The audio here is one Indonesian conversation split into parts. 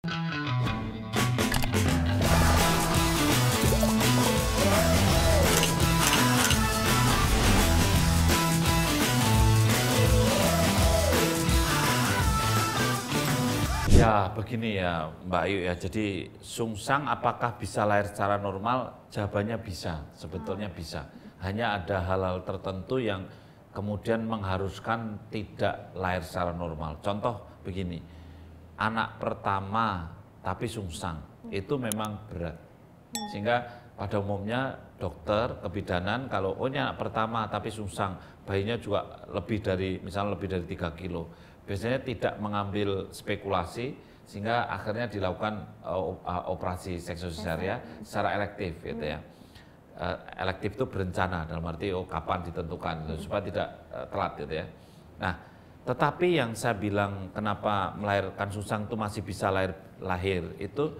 Ya, begini ya Mbak Ayu ya, jadi sungsang apakah bisa lahir secara normal? Jawabannya bisa, sebetulnya bisa. Hanya ada hal-hal tertentu yang kemudian mengharuskan tidak lahir secara normal. Contoh begini, anak pertama tapi sungsang, itu memang berat. Sehingga pada umumnya dokter kebidanan kalau oh ini anak pertama tapi sungsang, bayinya juga lebih dari, misalnya lebih dari 3 kilo. Biasanya tidak mengambil spekulasi sehingga akhirnya dilakukan operasi seksuosesaria secara elektif gitu ya. Elektif itu berencana dalam arti kapan ditentukan gitu, supaya tidak telat gitu ya. Nah, tetapi yang saya bilang kenapa melahirkan sungsang itu masih bisa lahir itu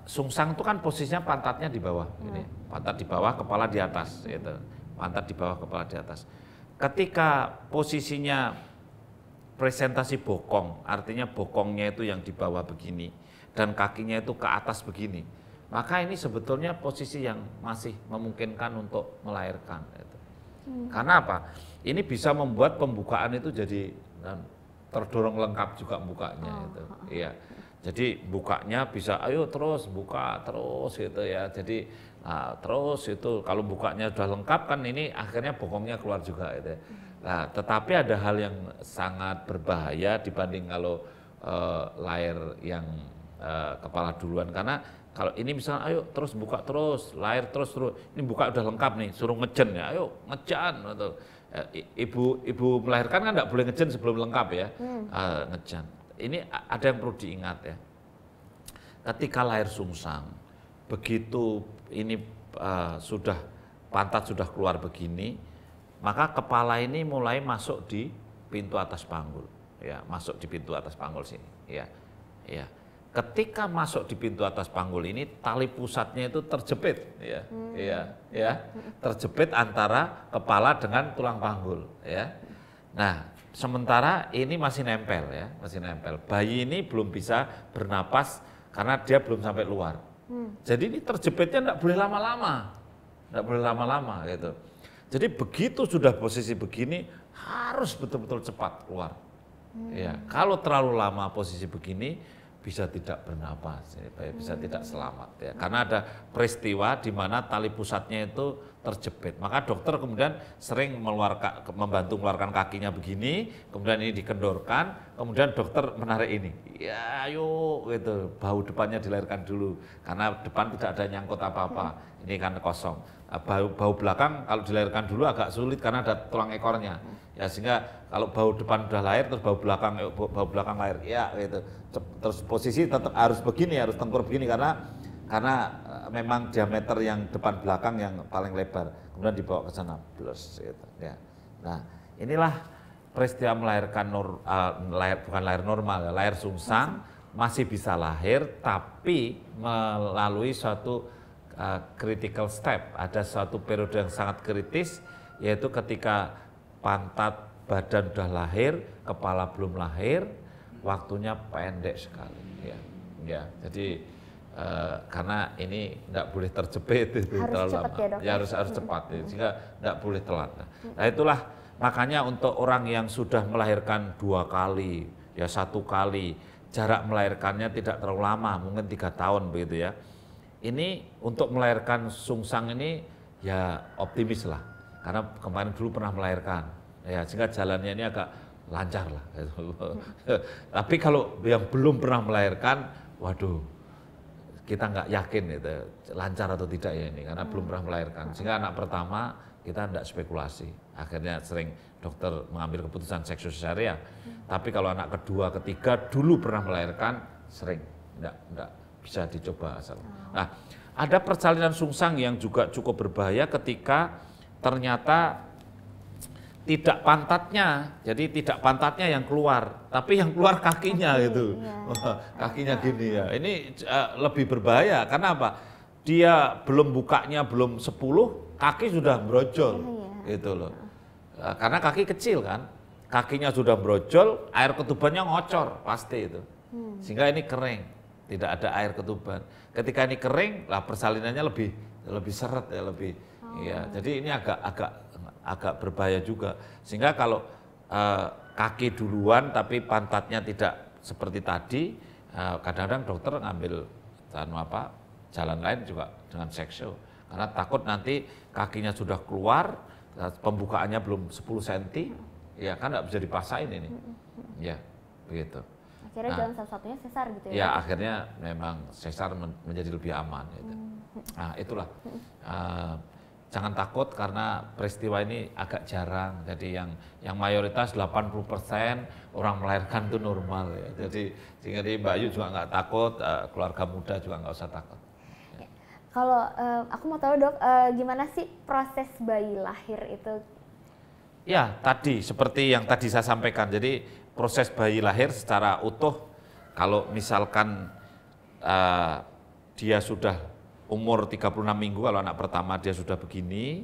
sungsang itu kan posisinya pantatnya di bawah ini. Pantat di bawah, kepala di atas gitu. Pantat di bawah, kepala di atas. Ketika posisinya presentasi bokong, artinya bokongnya itu yang di bawah begini dan kakinya itu ke atas begini, maka ini sebetulnya posisi yang masih memungkinkan untuk melahirkan. Karena apa? Ini bisa membuat pembukaan itu jadi terdorong lengkap juga bukanya itu. Iya. Jadi bukanya bisa ayo terus buka terus gitu ya. Jadi terus itu kalau bukanya sudah lengkap kan ini akhirnya bokongnya keluar juga gitu ya. Nah, tetapi ada hal yang sangat berbahaya dibanding kalau lahir yang kepala duluan, karena kalau ini misalnya ayo terus buka terus, lahir terus, ini buka udah lengkap nih, suruh ngejen ya, ayo ngejan gitu. Ibu melahirkan kan nggak boleh ngejen sebelum lengkap ya, ngejan. Ini ada yang perlu diingat ya, ketika lahir sungsang, begitu ini sudah pantat sudah keluar begini, maka kepala ini mulai masuk di pintu atas panggul, ya, masuk di pintu atas panggul sini, ya, ya. Ketika masuk di pintu atas panggul ini, tali pusatnya itu terjepit, ya, ya, terjepit antara kepala dengan tulang panggul, ya. Nah, sementara ini masih nempel, ya, masih nempel. Bayi ini belum bisa bernapas karena dia belum sampai luar. Jadi ini terjepitnya enggak boleh lama-lama, enggak boleh lama-lama, gitu. Jadi begitu sudah posisi begini harus betul-betul cepat keluar. Ya, kalau terlalu lama posisi begini bisa tidak bernapas, bisa tidak selamat ya. Karena ada peristiwa di mana tali pusatnya itu terjepit. Maka dokter kemudian sering membantu mengeluarkan kakinya begini, kemudian ini dikendorkan, kemudian dokter menarik ini. Ya, yuk gitu, bahu depannya dilahirkan dulu karena depan tidak ada nyangkut apa-apa. Ini kan kosong. Bahu belakang kalau dilahirkan dulu agak sulit karena ada tulang ekornya. Ya, sehingga kalau bahu depan sudah lahir terus bahu belakang lahir. Ya gitu. Terus posisi tetap harus begini, harus tengkur begini karena memang diameter yang depan belakang yang paling lebar. Kemudian dibawa ke sana plus gitu ya. Nah, inilah peristiwa melahirkan bukan lahir normal, ya, lahir sungsang masih bisa lahir tapi melalui suatu critical step, ada suatu periode yang sangat kritis, yaitu ketika pantat badan sudah lahir, kepala belum lahir, waktunya pendek sekali. Ya, jadi karena ini tidak boleh terjepit itu terlalu lama. Ya, harus cepat, sehingga tidak boleh telat. Nah, itulah makanya untuk orang yang sudah melahirkan 2 kali, ya 1 kali, jarak melahirkannya tidak terlalu lama, mungkin 3 tahun begitu ya. Ini untuk melahirkan sungsang ini ya optimis lah, karena kemarin dulu pernah melahirkan, ya sehingga jalannya ini agak lancar lah. Tapi kalau yang belum pernah melahirkan, waduh, kita nggak yakin itu lancar atau tidak ya ini, karena belum pernah melahirkan. Sehingga anak pertama kita tidak spekulasi, akhirnya sering dokter mengambil keputusan seksuosesaria. Tapi kalau anak kedua, ketiga dulu pernah melahirkan, sering enggak bisa dicoba asal. Nah, ada persalinan sungsang yang juga cukup berbahaya ketika ternyata tidak pantatnya, jadi tidak pantatnya yang keluar, tapi yang keluar kakinya gitu, kakinya gini ya. Ini lebih berbahaya karena apa? Dia belum bukanya belum 10, kaki sudah brojol, gitu loh. Karena kaki kecil kan, kakinya sudah brojol, air ketubannya ngocor pasti itu. sehingga ini kering, tidak ada air ketuban. Ketika ini kering, lah persalinannya lebih seret ya, ya. Jadi ini agak berbahaya juga. Sehingga kalau kaki duluan tapi pantatnya tidak seperti tadi, kadang-kadang dokter ngambil jalan lain juga dengan seksio. Karena takut nanti kakinya sudah keluar, pembukaannya belum 10 cm, ya kan nggak bisa dipaksain ini. Ya, begitu. Akhirnya jalan satu-satunya sesar gitu ya? Ya, akhirnya memang sesar menjadi lebih aman. Gitu. Nah, itulah. Jangan takut karena peristiwa ini agak jarang. Jadi yang mayoritas 80% orang melahirkan itu normal. Ya. Jadi Mbak Ayu juga nggak takut, keluarga muda juga nggak usah takut. Kalau aku mau tahu dok, gimana sih proses bayi lahir itu? Ya tadi seperti yang tadi saya sampaikan, jadi proses bayi lahir secara utuh, kalau misalkan dia sudah umur 36 minggu, kalau anak pertama dia sudah begini,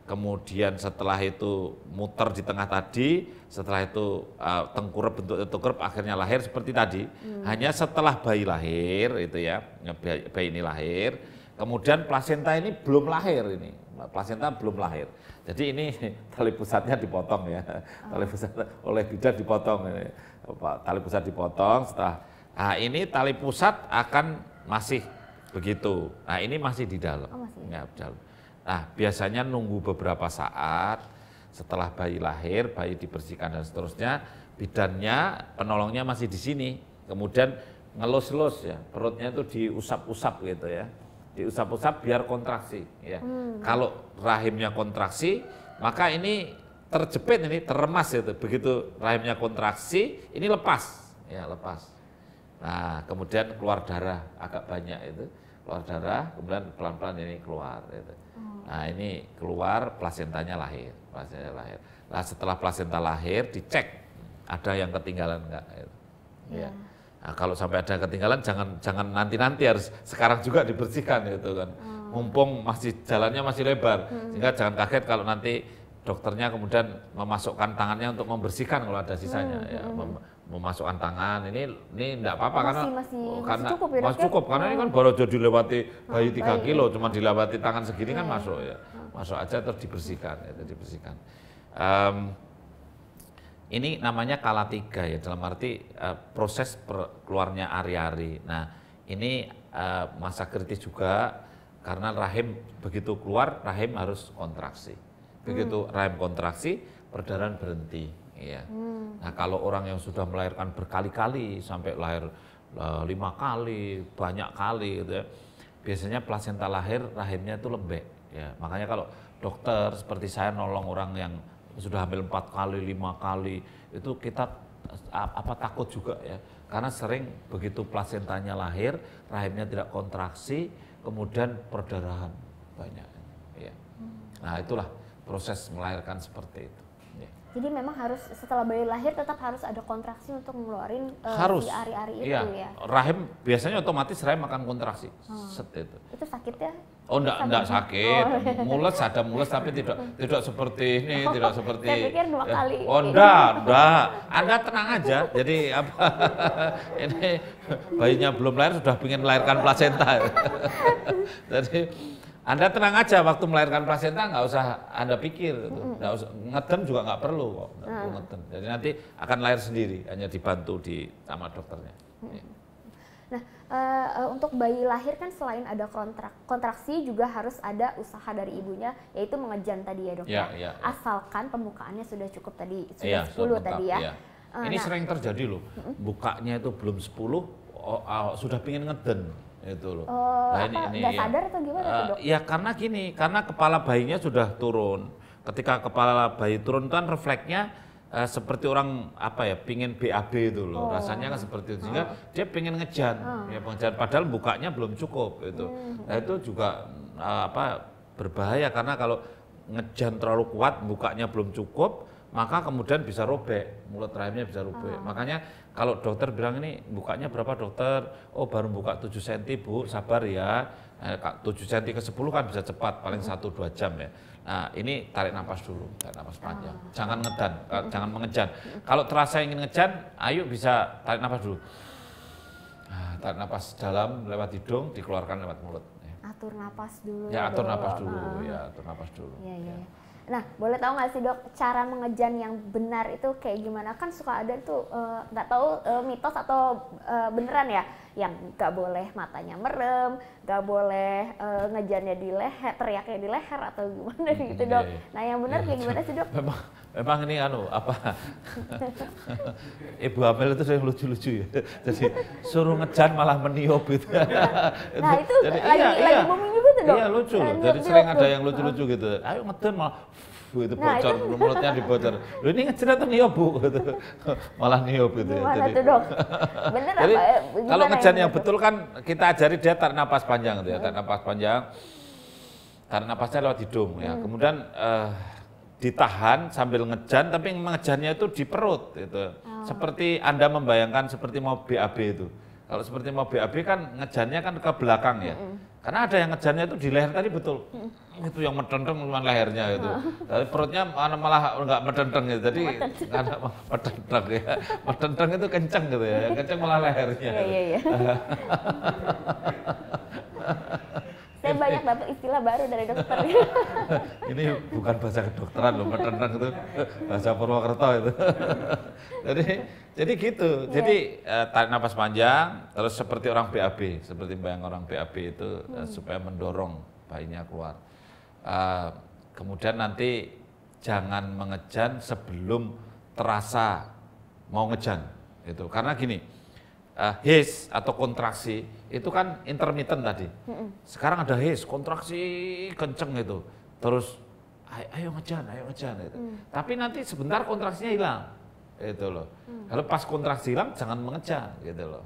kemudian setelah itu muter di tengah tadi, setelah itu tengkurap, bentuk tengkurap, akhirnya lahir seperti tadi. Hanya setelah bayi lahir itu ya, bayi ini lahir, kemudian plasenta ini belum lahir ini, plasenta belum lahir. Jadi ini tali pusatnya dipotong ya, tali pusat oleh bidan dipotong, ini. Tali pusat dipotong. Setelah ini tali pusat akan masih begitu. Nah ini masih di dalam. Ya, dalam. Nah biasanya nunggu beberapa saat setelah bayi lahir, bayi dibersihkan dan seterusnya, bidannya, penolongnya masih di sini. Kemudian ngelus-lus ya, perutnya itu diusap-usap gitu ya. Diusap-usap biar kontraksi ya. Kalau rahimnya kontraksi, maka ini terjepit, ini teremas itu. Begitu rahimnya kontraksi, ini lepas ya, lepas. Nah, kemudian keluar darah agak banyak itu. Keluar darah, kemudian pelan-pelan ini keluar gitu. Nah, ini keluar, plasentanya lahir, plasentanya lahir. Nah, setelah plasenta lahir dicek ada yang ketinggalan enggak gitu. Ya. Nah, kalau sampai ada ketinggalan jangan nanti harus sekarang juga dibersihkan gitu kan. Mumpung masih jalannya masih lebar, sehingga jangan kaget kalau nanti dokternya kemudian memasukkan tangannya untuk membersihkan kalau ada sisanya ya. Memasukkan tangan ini enggak apa-apa karena masih cukup karena ini kan baru jadi dilewati bayi 3 kilo, cuma dilewati tangan segini kan masuk ya. Masuk aja terus dibersihkan itu dibersihkan. Ini namanya kala 3 ya, dalam arti proses keluarnya ari-ari. Nah ini masa kritis juga karena rahim begitu keluar, rahim harus kontraksi. Begitu rahim kontraksi, perdarahan berhenti. Ya. Nah kalau orang yang sudah melahirkan berkali-kali, sampai lahir 5 kali, banyak kali gitu ya, biasanya plasenta lahir, rahimnya itu lembek. Ya. Makanya kalau dokter seperti saya nolong orang yang sudah hamil 4 kali, 5 kali, itu kita takut juga ya, karena sering begitu plasentanya lahir, rahimnya tidak kontraksi, kemudian perdarahan banyak. Ya. Nah itulah proses melahirkan seperti itu. Ya. Jadi memang harus setelah bayi lahir tetap harus ada kontraksi untuk ngeluarin si ari-ari itu ya. Rahim biasanya otomatis rahim akan kontraksi. Set itu. Itu sakit ya? Oh enggak sakit. Mules ada mules tapi tidak seperti ini, tidak seperti. Saya pikir 2 kali. Oh enggak. Anda tenang aja. Jadi apa? Ini bayinya belum lahir sudah ingin melahirkan plasenta. Jadi Anda tenang aja, waktu melahirkan plasenta nggak usah Anda pikir, nggak usah ngeden juga nggak perlu kok, ngeden. Jadi nanti akan lahir sendiri, hanya dibantu sama dokternya. Nah, untuk bayi lahir kan selain ada kontraksi juga harus ada usaha dari ibunya, yaitu mengejan tadi ya dok. Ya. Asalkan pembukaannya sudah cukup tadi, sudah 10 tadi ya. Ya. Ini sering terjadi loh, bukanya itu belum 10, sudah pingin ngeden. Itu loh. Nah, ini nggak sadar atau gimana tuh dok? Ya karena gini, karena kepala bayinya sudah turun. Ketika kepala bayi turun kan refleksnya seperti orang pingin BAB itu loh. Rasanya kan seperti itu, sehingga dia pingin ngejan, ya pengejan. Padahal bukanya belum cukup itu. Nah itu juga berbahaya karena kalau ngejan terlalu kuat, bukanya belum cukup, maka kemudian bisa robek, mulut rahimnya bisa robek. Makanya kalau dokter bilang ini bukanya berapa dokter? Oh baru buka 7 cm Bu, sabar ya. 7 cm ke 10 kan bisa cepat, paling 1-2 jam ya. Nah ini tarik nafas dulu, tarik nafas panjang. Jangan ngedan, jangan mengejan. Kalau terasa ingin ngejan, ayo bisa tarik nafas dulu. Tarik napas dalam lewat hidung, dikeluarkan lewat mulut. Atur napas dulu. Ya, atur Dok. napas dulu, ya atur napas dulu. Iya, iya. Nah, boleh tahu nggak sih dok, cara mengejan yang benar itu kayak gimana? Kan suka ada tuh, nggak tahu mitos atau beneran ya, yang nggak boleh matanya merem, nggak boleh ngejannya di leher, teriaknya di leher atau gimana gitu dok. Iya. Nah, yang benar kayak gimana sih dok? Memang ini ibu hamil itu yang lucu-lucu ya. Jadi suruh ngejan malah meniup gitu. Nah, itu Jadi, lagi booming juga tuh dok. Iya lucu. Jadi sering ada yang lucu-lucu gitu. Ayo ngeden malah itu bocor, mulutnya dibocor. Loh ini ngejen atau niup bu? Gitu. Malah niup gitu ya. Gimana tuh dok? Bener jadi, apa? Kalau ngejan yang betul kan kita ajari dia tarik napas panjang gitu ya. Tarik napas panjang. Tarik napasnya lewat hidung ya. Kemudian ditahan sambil ngejan, tapi ngejannya itu di perut gitu. Seperti Anda membayangkan seperti mau BAB itu. Kalau seperti mau BAB kan ngejannya kan ke belakang ya. Karena ada yang ngejannya itu di leher tadi betul. Itu yang medenteng cuma lehernya itu. Tapi perutnya malah enggak medenteng gitu. Jadi karena medenteng ya. Medenteng itu kenceng gitu ya. Yang kenceng malah lehernya. Iya. Saya banyak dapat istilah baru dari dokter. Ini bukan bahasa kedokteran loh, medenteng itu bahasa Purwokerto itu. jadi gitu. Jadi tarik napas panjang, terus seperti orang BAB, seperti bayang orang BAB itu supaya mendorong bayinya keluar. Kemudian nanti jangan mengejan sebelum terasa mau ngejan, gitu. Karena gini, hiss atau kontraksi itu kan intermittent tadi. Sekarang ada hiss, kontraksi kenceng itu. Terus ayo ngejan gitu. Tapi nanti sebentar kontraksinya hilang. Itu loh. Kalau pas kontraksi hilang jangan mengejan gitu loh.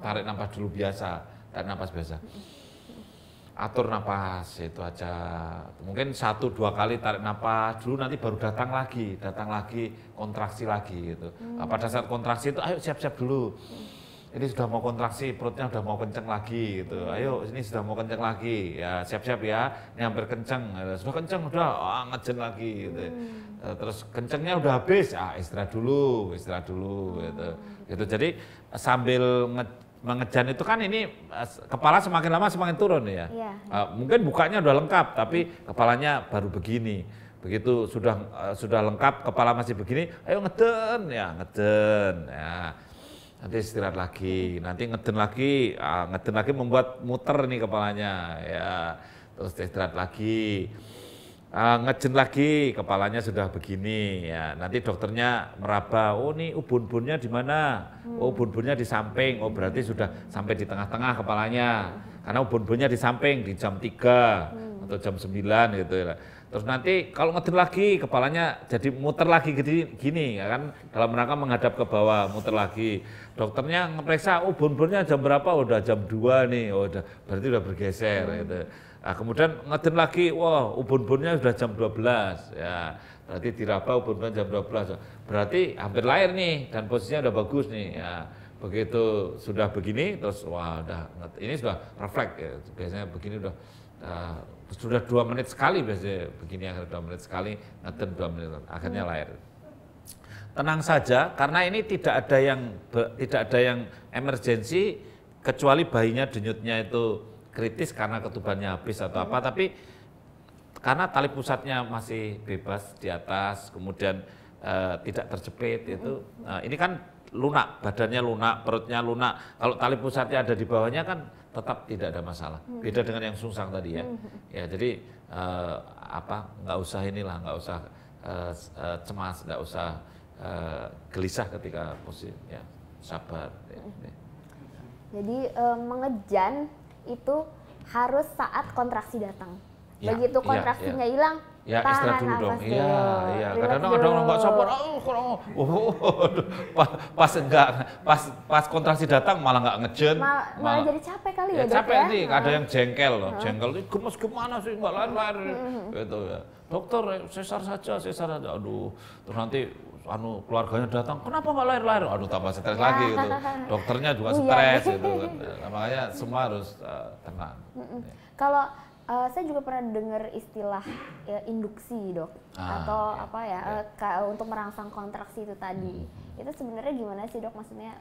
Tarik napas dulu biasa, tarik napas biasa. Atur napas itu aja. Mungkin 1-2 kali tarik napas dulu, nanti baru datang lagi kontraksi lagi gitu. Pada saat kontraksi itu ayo siap-siap dulu. Ini sudah mau kontraksi, perutnya sudah mau kenceng lagi gitu. Ayo ini sudah mau kenceng lagi, ya siap-siap ya. Ini hampir kenceng, sudah kenceng udah ngejen lagi gitu. Terus kencengnya udah habis, istirahat dulu gitu. Gitu. Jadi sambil mengejan itu kan ini kepala semakin lama semakin turun ya. Mungkin bukanya udah lengkap, tapi kepalanya baru begini. Begitu sudah lengkap, kepala masih begini, ayo ngeden ya. Nanti istirahat lagi, nanti ngeden lagi membuat muter nih kepalanya ya. Terus istirahat lagi, ngejen lagi, kepalanya sudah begini ya. Nanti dokternya meraba, oh nih ubun-ubunnya di mana? Oh ubun-ubunnya di samping, oh berarti sudah sampai di tengah-tengah kepalanya. Karena ubun-ubunnya di samping, di jam 3 atau jam 9 gitu ya. Terus nanti kalau ngeden lagi, kepalanya jadi muter lagi gini ya kan, dalam rangka menghadap ke bawah, muter lagi. Dokternya ngeperiksa, ubun-ubunnya jam berapa? Udah jam 2 nih, berarti udah bergeser gitu. Nah, kemudian ngeden lagi, wah ubun-ubunnya sudah jam 12 ya. Berarti diraba ubun-ubunnya jam 12. Berarti hampir lahir nih dan posisinya udah bagus nih ya. Begitu sudah begini terus wah ini sudah refleks ya. Biasanya begini sudah 2 menit sekali biasanya begini, akhirnya 2 menit sekali, ngeden 2 menit akhirnya lahir. Tenang saja karena ini tidak ada yang emergensi kecuali bayinya denyutnya itu kritis karena ketubannya habis atau apa, tapi karena tali pusatnya masih bebas di atas, kemudian tidak terjepit itu, ini kan lunak, badannya lunak, perutnya lunak. Kalau tali pusatnya ada di bawahnya kan tetap tidak ada masalah. Beda dengan yang sungsang tadi ya. Ya jadi nggak usah cemas, nggak usah gelisah ketika posisi ya, sabar. Ya. Jadi mengejan itu harus saat kontraksi datang. Begitu kontraksinya hilang, ya istirahat dulu dong. Iya. Kadang-kadang ada orang nggak sabar, pas kontraksi datang malah nggak ngejen, malah jadi capek kali ya. Capek nih, ada yang jengkel loh, jengkel ini gemes gimana sih nggak lahir, gitu ya. Dokter sesar saja, aduh, terus nanti keluarganya datang, kenapa nggak lahir? Aduh tambah stres lagi gitu. Dokternya juga stres gitu kan. Nah, makanya semua harus tenang. Kalau Saya juga pernah dengar istilah ya, induksi dok, atau ya, apa ya, untuk merangsang kontraksi itu tadi. Itu sebenarnya gimana sih dok, maksudnya?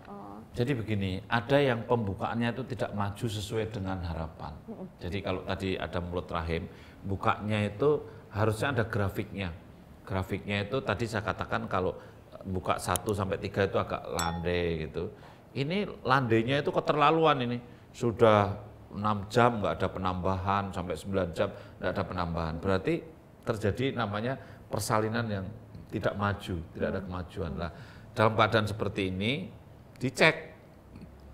Jadi begini, ada yang pembukaannya itu tidak maju sesuai dengan harapan. Jadi kalau tadi ada mulut rahim, bukanya itu harusnya ada grafiknya. Grafiknya itu tadi saya katakan kalau buka 1 sampai 3 itu agak landai gitu. Ini landainya itu keterlaluan ini. Sudah 6 jam nggak ada penambahan, sampai 9 jam nggak ada penambahan. Berarti terjadi namanya persalinan yang tidak maju, tidak ada kemajuan. Nah, dalam keadaan seperti ini, dicek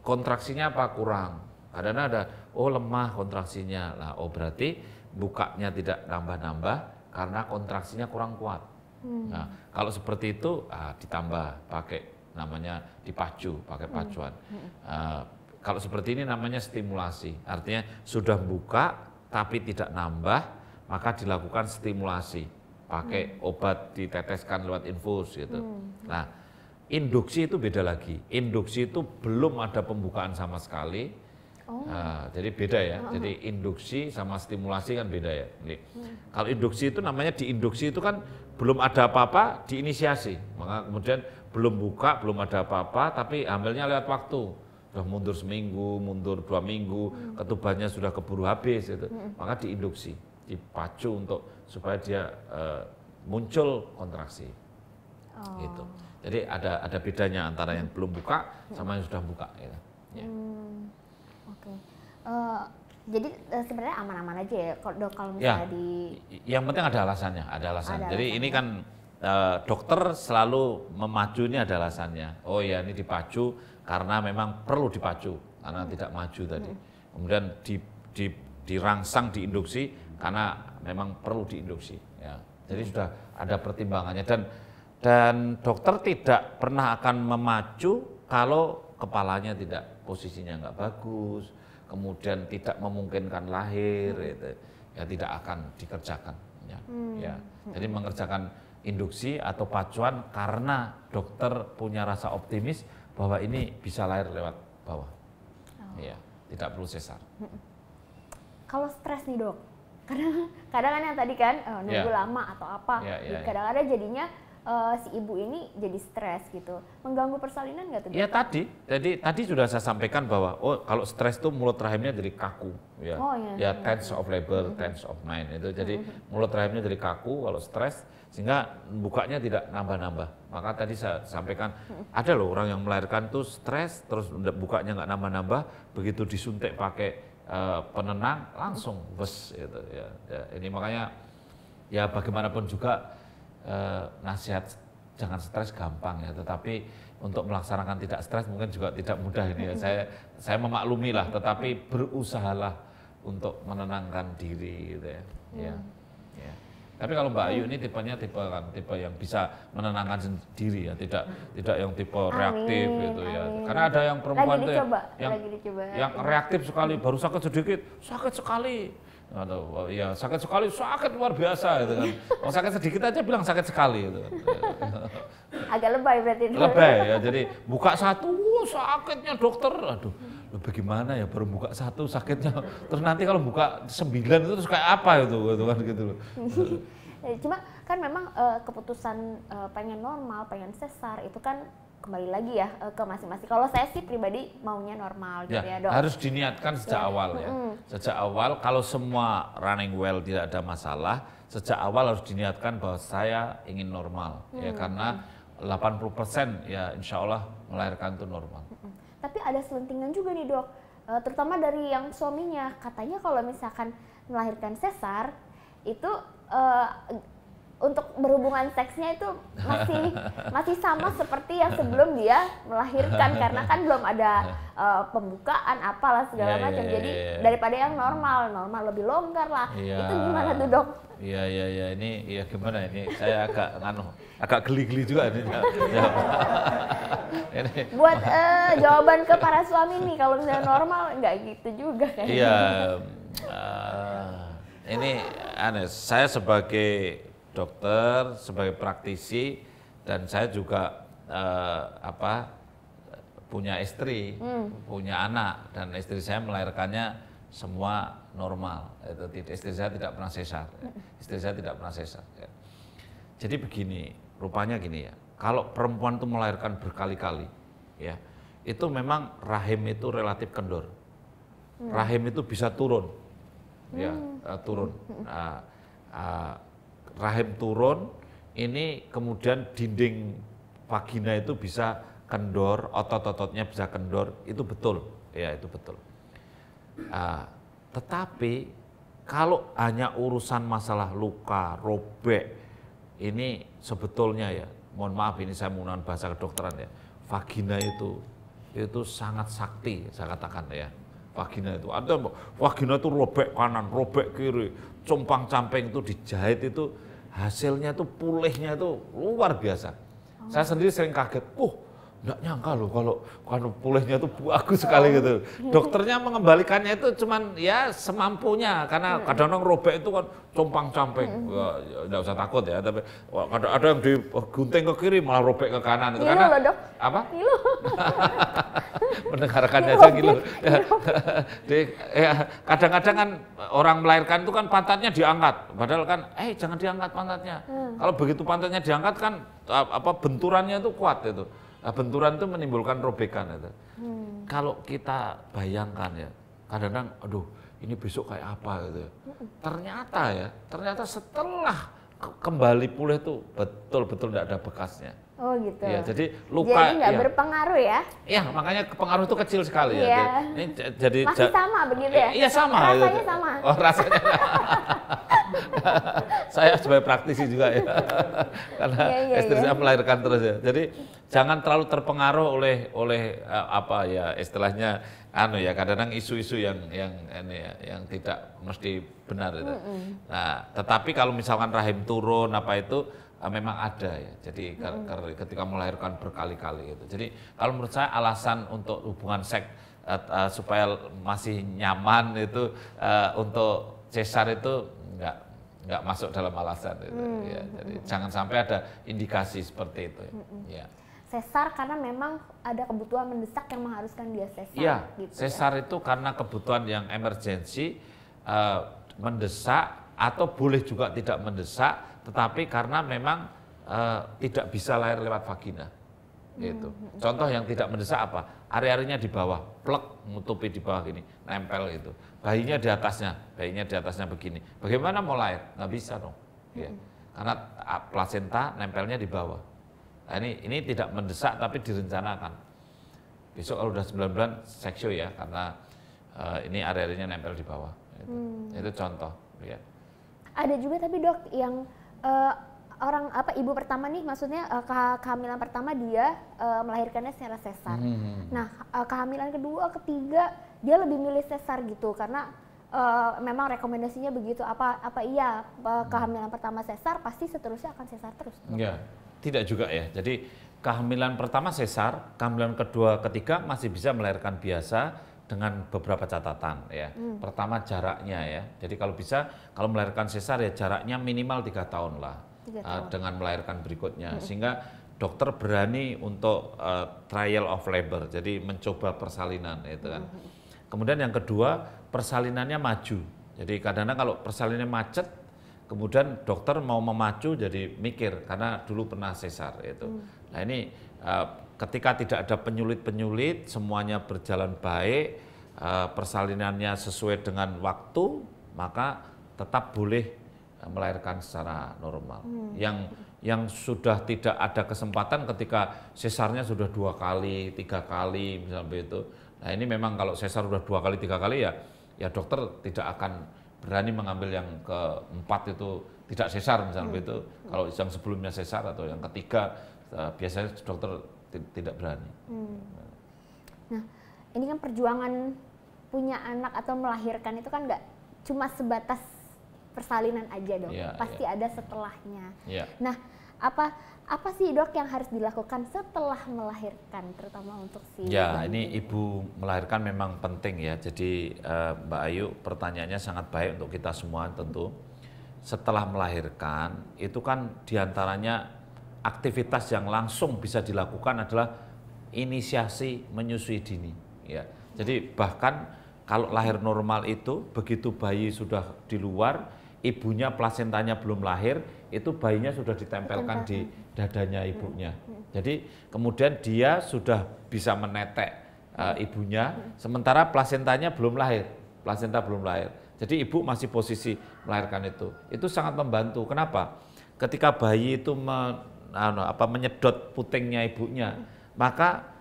kontraksinya apa kurang. Kadang-kadang ada, oh lemah kontraksinya. Nah, oh berarti bukanya tidak nambah-nambah karena kontraksinya kurang kuat. Nah, kalau seperti itu, ditambah pakai namanya dipacu, pakai pacuan. Kalau seperti ini namanya stimulasi, artinya sudah buka tapi tidak nambah, maka dilakukan stimulasi, pakai obat diteteskan lewat infus gitu. Nah, induksi itu beda lagi, induksi itu belum ada pembukaan sama sekali, jadi beda ya, jadi induksi sama stimulasi kan beda ya. Kalau induksi itu namanya diinduksi itu kan belum ada apa-apa, diinisiasi, maka kemudian belum buka, belum ada apa-apa, tapi hamilnya lewat waktu. Sudah mundur seminggu, mundur 2 minggu, ketubannya sudah keburu habis, gitu. Maka diinduksi, dipacu untuk supaya dia muncul kontraksi. Gitu. Jadi ada bedanya antara yang belum buka sama yang sudah buka. Gitu. Ya. Oke. Jadi sebenarnya aman-aman aja ya dok kalau misalnya yang penting ada alasannya, ada alasan. Ada Jadi alasannya. ini kan dokter selalu memacu ini ada alasannya. Oh ya ini dipacu karena memang perlu dipacu karena tidak maju tadi. Kemudian dirangsang diinduksi karena memang perlu diinduksi. Ya. Jadi sudah ada pertimbangannya dan dokter tidak pernah akan memacu kalau kepalanya tidak posisinya nggak bagus, kemudian tidak memungkinkan lahir, gitu. Ya tidak akan dikerjakan. Ya. Jadi mengerjakan induksi atau pacuan karena dokter punya rasa optimis bahwa ini bisa lahir lewat bawah. Ya, tidak perlu sesar. Kalau stres nih dok, kadang kan yang tadi kan nunggu lama atau apa, kadang-kadang jadinya si ibu ini jadi stres gitu, mengganggu persalinan nggak tuh dok? Ya tadi sudah saya sampaikan bahwa kalau stres tuh mulut rahimnya jadi kaku, ya, tense of labor, tense of mind itu, jadi mulut rahimnya jadi kaku kalau stres sehingga bukanya tidak nambah-nambah. Maka tadi saya sampaikan ada loh orang yang melahirkan tuh stres terus bukanya nggak nambah-nambah, begitu disuntik pakai penenang langsung bes gitu ya. Ini makanya ya bagaimanapun juga nasihat jangan stres gampang ya, tetapi untuk melaksanakan tidak stres mungkin juga tidak mudah ini ya. Saya memaklumi lah, tetapi berusahalah untuk menenangkan diri gitu ya. Ya. Tapi kalau Mbak Ayu ini tipenya tipe yang bisa menenangkan sendiri ya, tidak yang tipe reaktif gitu ya. Karena ada yang perempuan itu yang reaktif sekali, baru sakit sedikit, sakit sekali. Atau ya sakit sekali, sakit luar biasa gitu kan. Kalau sakit sedikit aja bilang sakit sekali gitu. Agak lebay berarti. Lebay ya, jadi buka 1, sakitnya dokter, aduh. Bagaimana ya baru buka 1 sakitnya, terus nanti kalau buka 9 itu terus kayak apa itu kan gitu loh. Cuma kan memang keputusan pengen normal, pengen sesar itu kan kembali lagi ya ke masing-masing. Kalau saya sih pribadi maunya normal gitu ya dok. Harus diniatkan sejak awal ya. Sejak awal kalau semua running well tidak ada masalah, sejak awal harus diniatkan bahwa saya ingin normal ya, karena 80% ya insya Allah melahirkan itu normal. Tapi ada selentingan juga nih dok, terutama dari yang suaminya, katanya kalau misalkan melahirkan sesar itu untuk berhubungan seksnya itu masih sama seperti yang sebelum dia melahirkan, karena kan belum ada pembukaan apalah segala macam. Jadi daripada yang normal lebih longgar lah. Itu gimana tuh dok? Iya ini ya gimana ini, saya agak geli-geli juga ini. Buat jawaban ke para suami nih, kalau misalnya normal nggak gitu juga kan? Iya, ini aneh. Saya sebagai dokter, sebagai praktisi, dan saya juga punya istri, punya anak, dan istri saya melahirkannya semua normal. Itu istri saya tidak pernah sesar. Istri saya tidak pernah sesar. Ya. Jadi begini, rupanya gini ya. Kalau perempuan itu melahirkan berkali-kali, ya, itu memang rahim itu relatif kendor. Rahim itu bisa turun, ya, turun. Rahim turun, ini kemudian dinding vagina itu bisa kendor, otot-ototnya bisa kendor, itu betul, ya itu betul. Tetapi kalau hanya urusan masalah luka, robek, ini sebetulnya ya, mohon maaf ini saya menggunakan bahasa kedokteran ya, vagina itu sangat sakti, saya katakan ya. Vagina itu ada, vagina itu robek kanan, robek kiri, compang-camping itu dijahit itu hasilnya itu pulihnya itu luar biasa. Saya sendiri sering kaget, nggak nyangka loh kalau pulihnya itu bagus sekali gitu. Dokternya mengembalikannya itu cuman ya semampunya karena kadang-kadang robek itu kan compang-camping. Nggak usah takut ya, tapi ada yang digunting ke kiri malah robek ke kanan itu karena loh, Dok. apa? Ngilu. Mendengarkannya aja gitu. Kadang-kadang kan orang melahirkan itu kan pantatnya diangkat, padahal kan jangan diangkat pantatnya. Kalau begitu pantatnya diangkat kan benturannya itu kuat itu. Benturan itu menimbulkan robekan itu. Kalau kita bayangkan ya, kadang-kadang aduh ini besok kayak apa gitu. Ternyata setelah kembali pulih itu betul-betul tidak ada bekasnya. Oh gitu. Ya, jadi luka. Jadi nggak berpengaruh ya? Iya, makanya pengaruh itu kecil sekali ya. Iya. Ini jadi masih sama begitu ya? Iya sama. Rasanya gitu. sama. Oh rasanya. Saya sebagai praktisi juga ya, karena istri saya melahirkan terus ya. Jadi jangan terlalu terpengaruh oleh apa ya istilahnya kadang-kadang isu-isu yang tidak mesti benar itu. Nah, tetapi kalau misalkan rahim turun apa itu memang ada ya. Jadi ketika melahirkan berkali-kali gitu. Jadi kalau menurut saya alasan untuk hubungan seks supaya masih nyaman itu untuk sesar itu nggak masuk dalam alasan itu. Ya, jadi jangan sampai ada indikasi seperti itu. Ya. Sesar karena memang ada kebutuhan mendesak yang mengharuskan dia sesar. Iya, gitu sesar itu karena kebutuhan yang emergensi, mendesak atau boleh juga tidak mendesak, tetapi karena memang tidak bisa lahir lewat vagina. Gitu. Contoh yang tidak mendesak apa? Ari-arinya di bawah, plek, nutupi di bawah gini, nempel itu. Bayinya di atasnya begini. Bagaimana mau lahir? Nggak bisa dong. Ya. Karena plasenta nempelnya di bawah. Nah, ini tidak mendesak tapi direncanakan. Besok kalau udah 9 bulan seksio ya, karena ini ari-arinya nempel di bawah. Gitu. Itu contoh. Ya. Ada juga tapi dok yang ibu pertama nih, maksudnya kehamilan pertama dia melahirkannya secara sesar. Nah kehamilan kedua, ketiga dia lebih milih sesar gitu karena memang rekomendasinya begitu. Apa iya kehamilan pertama sesar pasti seterusnya akan sesar terus? Enggak, tidak juga ya. Jadi kehamilan pertama sesar, kehamilan kedua, ketiga masih bisa melahirkan biasa dengan beberapa catatan ya. Pertama jaraknya ya. Jadi kalau melahirkan sesar ya jaraknya minimal 3 tahun lah. Dengan melahirkan berikutnya, sehingga dokter berani untuk trial of labor, jadi mencoba persalinan itu kan. Kemudian yang kedua, persalinannya maju. Jadi kadang-kadang kalau persalinannya macet, kemudian dokter mau memacu jadi mikir karena dulu pernah sesar itu. Nah ini ketika tidak ada penyulit-penyulit, semuanya berjalan baik, persalinannya sesuai dengan waktu, maka tetap boleh melahirkan secara normal. Yang sudah tidak ada kesempatan ketika sesarnya sudah 2 kali, 3 kali misalnya itu. Nah ini memang kalau sesar sudah 2 kali, 3 kali ya dokter tidak akan berani mengambil yang keempat itu tidak sesar misalnya itu. Kalau yang sebelumnya sesar atau yang ketiga biasanya dokter tidak berani. Nah ini kan perjuangan punya anak atau melahirkan itu kan nggak cuma sebatas persalinan aja dok, pasti ada setelahnya. Nah, apa sih dok yang harus dilakukan setelah melahirkan, terutama untuk si ini ibu melahirkan memang penting ya. Jadi Mbak Ayu, pertanyaannya sangat baik untuk kita semua tentu. Setelah melahirkan itu kan diantaranya aktivitas yang langsung bisa dilakukan adalah inisiasi menyusui dini. Ya, jadi bahkan kalau lahir normal itu begitu bayi sudah di luar, ibunya plasentanya belum lahir, itu bayinya sudah ditempelkan di dadanya ibunya. Jadi kemudian dia sudah bisa menetek ibunya, sementara plasentanya belum lahir, plasenta belum lahir. Jadi ibu masih posisi melahirkan itu. Itu sangat membantu. Kenapa? Ketika bayi itu menyedot putingnya ibunya, maka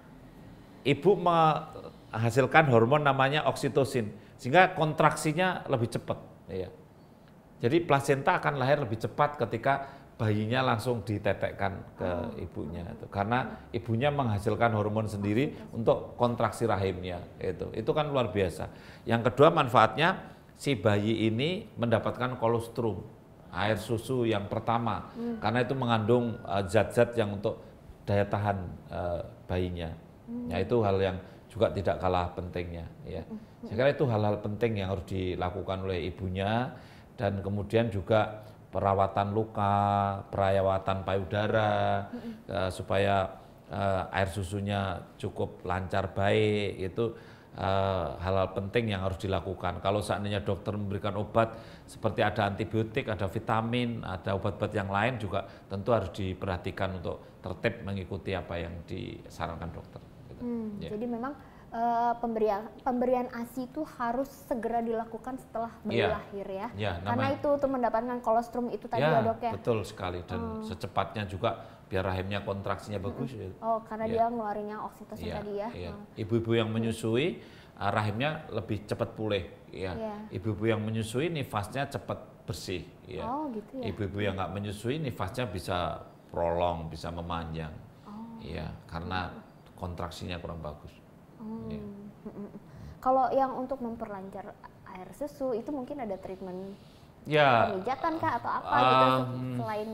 ibu menghasilkan hormon namanya oksitosin, sehingga kontraksinya lebih cepat. Ya. Jadi plasenta akan lahir lebih cepat ketika bayinya langsung ditetekkan ke ibunya, karena ibunya menghasilkan hormon sendiri untuk kontraksi rahimnya. Itu kan luar biasa. Yang kedua manfaatnya, si bayi ini mendapatkan kolostrum, air susu yang pertama, karena itu mengandung zat-zat yang untuk daya tahan bayinya. Ya, itu hal yang juga tidak kalah pentingnya. Ya. Saya kira itu hal-hal penting yang harus dilakukan oleh ibunya, dan kemudian juga perawatan luka, perawatan payudara, supaya air susunya cukup lancar baik, itu hal-hal penting yang harus dilakukan. Kalau seandainya dokter memberikan obat seperti ada antibiotik, ada vitamin, ada obat-obat yang lain juga tentu harus diperhatikan untuk tertib mengikuti apa yang disarankan dokter. Gitu. Jadi memang pemberian ASI itu harus segera dilakukan setelah bayi lahir ya. Karena itu untuk mendapatkan kolostrum itu tadi ya dok ya. Betul sekali, dan secepatnya juga biar rahimnya kontraksinya bagus. Karena dia ngeluarinnya oksitosin tadi ya. Ibu-ibu yang menyusui rahimnya lebih cepat pulih. Ibu-ibu yang menyusui nifasnya cepat bersih. Gitu ya. Ibu-ibu yang nggak menyusui nifasnya bisa prolong, bisa memanjang. Karena kontraksinya kurang bagus. Kalau yang untuk memperlancar air susu itu mungkin ada treatment pemijatan kah atau apa gitu selain?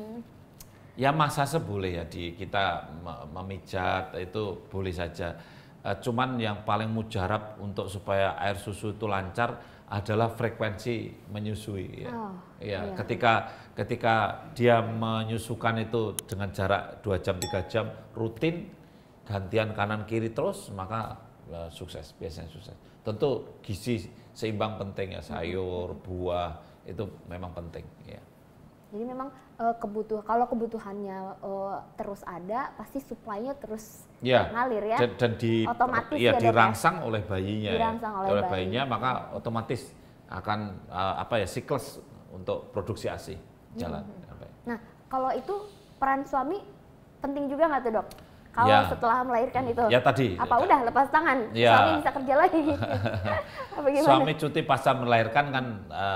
Ya massase boleh ya, kita memijat itu boleh saja. Cuman yang paling mujarab untuk supaya air susu itu lancar adalah frekuensi menyusui. Ketika dia menyusukan itu dengan jarak 2 jam 3 jam rutin, gantian kanan kiri terus, maka sukses, biasanya sukses. Tentu gizi seimbang penting ya, sayur, buah itu memang penting. Ya. Jadi memang kalau kebutuhannya terus ada, pasti suplainya terus ngalir ya. Dan otomatis dirangsang oleh bayinya. Dirangsang oleh bayinya, maka otomatis akan siklus untuk produksi ASI jalan. Nah, kalau itu peran suami penting juga nggak tuh dok? Kalau setelah melahirkan itu, udah lepas tangan, suami bisa kerja lagi? Apa gimana? Suami cuti pasca melahirkan kan,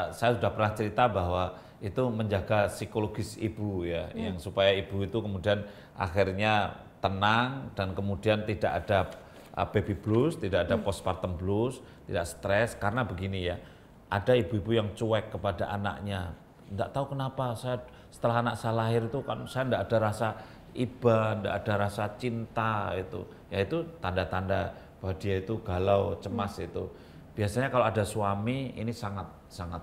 saya sudah pernah cerita bahwa itu menjaga psikologis ibu ya, yang supaya ibu itu kemudian akhirnya tenang dan kemudian tidak ada baby blues, tidak ada postpartum blues, tidak stres. Karena begini ya, ada ibu-ibu yang cuek kepada anaknya, tidak tahu kenapa setelah anak saya lahir itu kan saya tidak ada rasa iba, tidak ada rasa cinta, itu tanda-tanda bahwa dia itu galau, cemas. Itu biasanya kalau ada suami ini sangat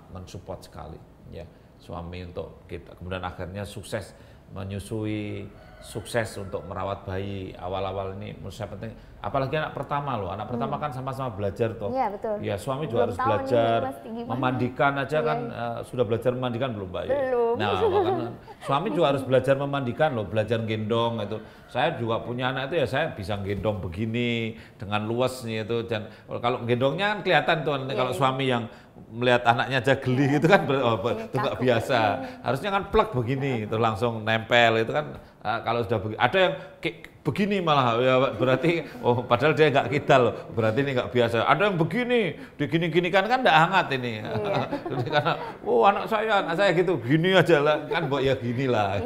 mensupport sekali ya, suami untuk kita kemudian akhirnya sukses menyusui, sukses untuk merawat bayi. Awal-awal ini menurut saya penting, apalagi anak pertama loh, anak pertama kan sama-sama belajar toh. Iya betul. Ya suami juga harus belajar, memandikan aja kan, sudah belajar memandikan belum Mbak? Belum. Nah makanya suami juga harus belajar memandikan loh, belajar gendong itu. Saya juga punya anak itu ya, saya bisa gendong begini dengan luas nih itu, dan kalau gendongnya kan kelihatan tuh nanti kalau suami yang melihat anaknya aja geli gitu kan, itu nggak biasa. Harusnya kan plek begini, terus langsung nempel itu kan. Kalau sudah ada yang begini malah ya berarti padahal dia nggak kidal, berarti ini nggak biasa. Ada yang begini, digini-gini kan nggak hangat ini. Karena anak saya gitu, gini aja lah kan, ya gini lah.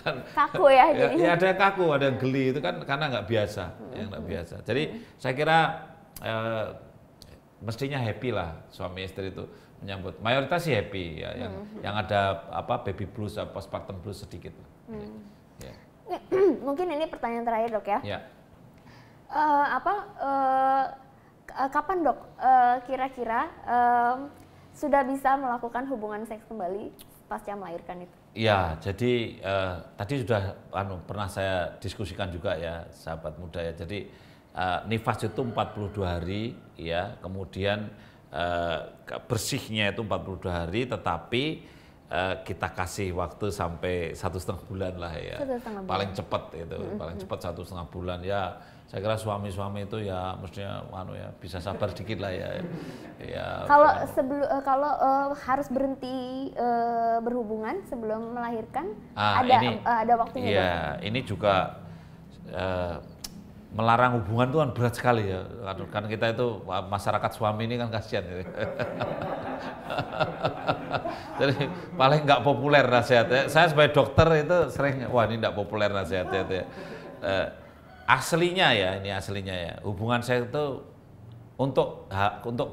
Kan, kaku ya. Ya ada yang kaku, ada yang geli itu kan karena nggak biasa, nggak biasa. Jadi saya kira mestinya happy lah suami istri itu menyambut. Mayoritas sih happy ya, yang ada baby blues, postpartum blues sedikit. Ya. Mungkin ini pertanyaan terakhir dok ya. Kapan dok kira-kira sudah bisa melakukan hubungan seks kembali pasca melahirkan itu? Ya, jadi tadi sudah pernah saya diskusikan juga ya sahabat muda ya. Jadi nifas itu 42 hari ya, kemudian bersihnya itu 42 hari, tetapi kita kasih waktu sampai 1,5 bulan lah ya. Paling cepat itu, paling cepat 1,5 bulan ya. Saya kira suami-suami itu ya mestinya ya bisa sabar dikit lah ya. Kalau kalau harus berhenti berhubungan sebelum melahirkan ada waktunya. Iya, ini juga melarang hubungan itu kan berat sekali ya. Kan kita itu masyarakat suami ini kan kasihan. Jadi paling nggak populer nasihatnya. Saya sebagai dokter itu sering, wah ini nggak populer nasihatnya. Aslinya ya, ini aslinya ya. Hubungan saya itu untuk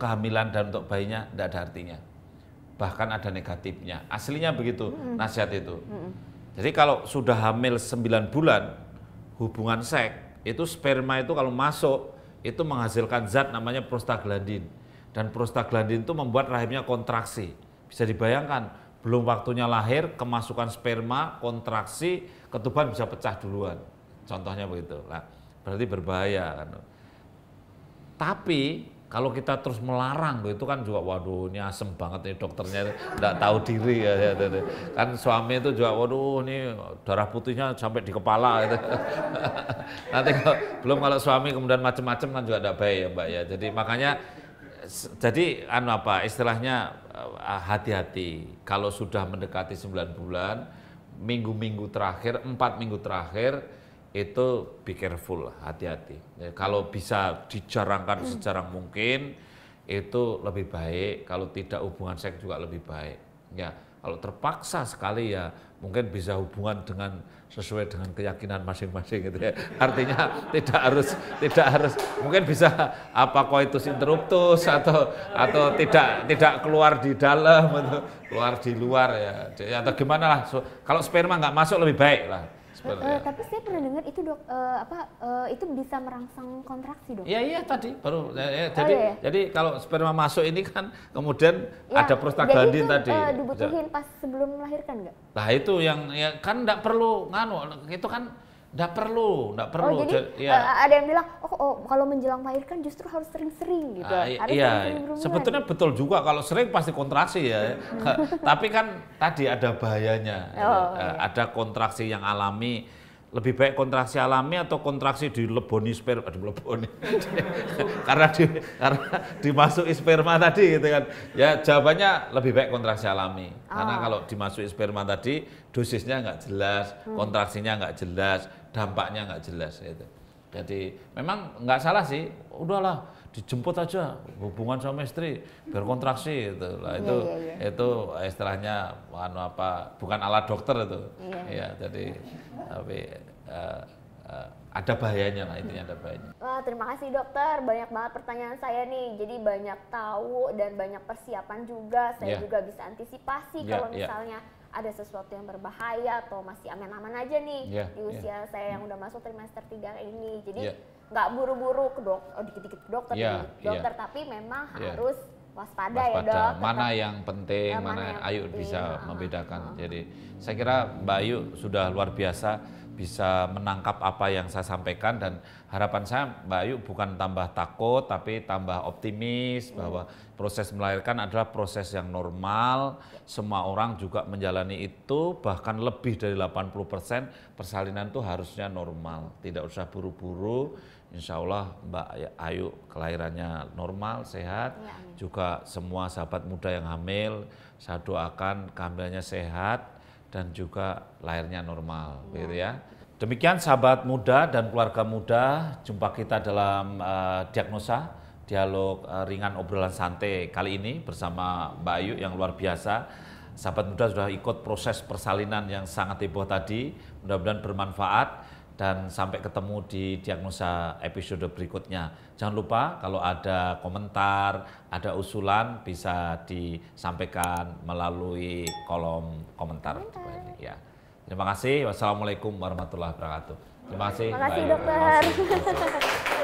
kehamilan dan untuk bayinya tidak ada artinya. Bahkan ada negatifnya. Aslinya begitu nasihat itu. Jadi kalau sudah hamil 9 bulan, hubungan seks, itu sperma itu kalau masuk, itu menghasilkan zat namanya prostaglandin. Dan prostaglandin itu membuat rahimnya kontraksi. Bisa dibayangkan, belum waktunya lahir, kemasukan sperma, kontraksi, ketuban bisa pecah duluan. Contohnya begitu. Nah, berarti berbahaya kan. Tapi kalau kita terus melarang, itu kan juga waduh ini asem banget nih dokternya, enggak tahu diri ya. Kan suami itu juga waduh ini darah putihnya sampai di kepala gitu. Nanti kalau suami kemudian macam-macam kan juga enggak baik ya Mbak ya. Jadi makanya istilahnya hati-hati kalau sudah mendekati 9 bulan, minggu-minggu terakhir, 4 minggu terakhir itu be careful, hati-hati. Ya, kalau bisa dijarangkan sejarang mungkin itu lebih baik, kalau tidak hubungan seks juga lebih baik. Ya, kalau terpaksa sekali ya mungkin bisa hubungan dengan sesuai dengan keyakinan masing-masing gitu ya. Artinya tidak harus mungkin bisa coitus interruptus atau tidak keluar di dalam atau keluar di luar ya. Atau gimana lah. Kalau sperma nggak masuk lebih baik lah. Tapi saya pernah dengar itu dok, itu bisa merangsang kontraksi dok. Iya tadi baru. Jadi kalau sperma masuk ini kan kemudian ada prostaglandin tadi. Jadi itu dibutuhin pas sebelum melahirkan nggak? Nah itu yang ya, kan nggak perlu itu kan nggak perlu. Jadi ada yang bilang kalau menjelang melahirkan justru harus sering-sering gitu. Sebetulnya betul juga kalau sering pasti kontraksi ya. Tapi kan tadi ada bahayanya. Ada kontraksi yang alami. Lebih baik kontraksi alami atau kontraksi dileboni sperma, karena dimasuki sperma tadi gitu kan. Ya jawabannya lebih baik kontraksi alami. Karena kalau dimasuki sperma tadi dosisnya nggak jelas, kontraksinya nggak jelas, dampaknya nggak jelas gitu. Jadi memang nggak salah sih, udahlah dijemput aja hubungan suami istri biar kontraksi gitu. Lah itu istilahnya bukan ala dokter itu. Jadi tapi ada bahayanya lah, intinya ada bahayanya. Terima kasih dokter, banyak banget pertanyaan saya nih, jadi banyak tahu dan banyak persiapan juga. Saya juga bisa antisipasi kalau misalnya ada sesuatu yang berbahaya atau masih aman-aman aja nih di usia saya yang udah masuk trimester 3 ini. Jadi nggak buru-buru ke dikit-dikit ke dokter, tapi memang harus waspada ya dok. Mana yang penting, mana Ayu bisa membedakan. Jadi saya kira Mbak Ayu sudah luar biasa bisa menangkap apa yang saya sampaikan, dan harapan saya Mbak Ayu bukan tambah takut tapi tambah optimis bahwa proses melahirkan adalah proses yang normal, semua orang juga menjalani itu, bahkan lebih dari 80% persalinan itu harusnya normal, tidak usah buru-buru. Insya Allah Mbak Ayu kelahirannya normal, sehat, juga semua sahabat muda yang hamil saya doakan kehamilannya sehat dan juga lahirnya normal, gitu ya. Demikian sahabat muda dan keluarga muda, jumpa kita dalam diagnosa, dialog ringan obrolan santai kali ini bersama Mbak Ayu yang luar biasa. Sahabat muda sudah ikut proses persalinan yang sangat heboh tadi, mudah-mudahan bermanfaat dan sampai ketemu di diagnosa episode berikutnya. Jangan lupa kalau ada komentar, ada usulan bisa disampaikan melalui kolom komentar. Ya. Terima kasih. Wassalamualaikum warahmatullahi wabarakatuh. Terima kasih. Terima kasih dokter.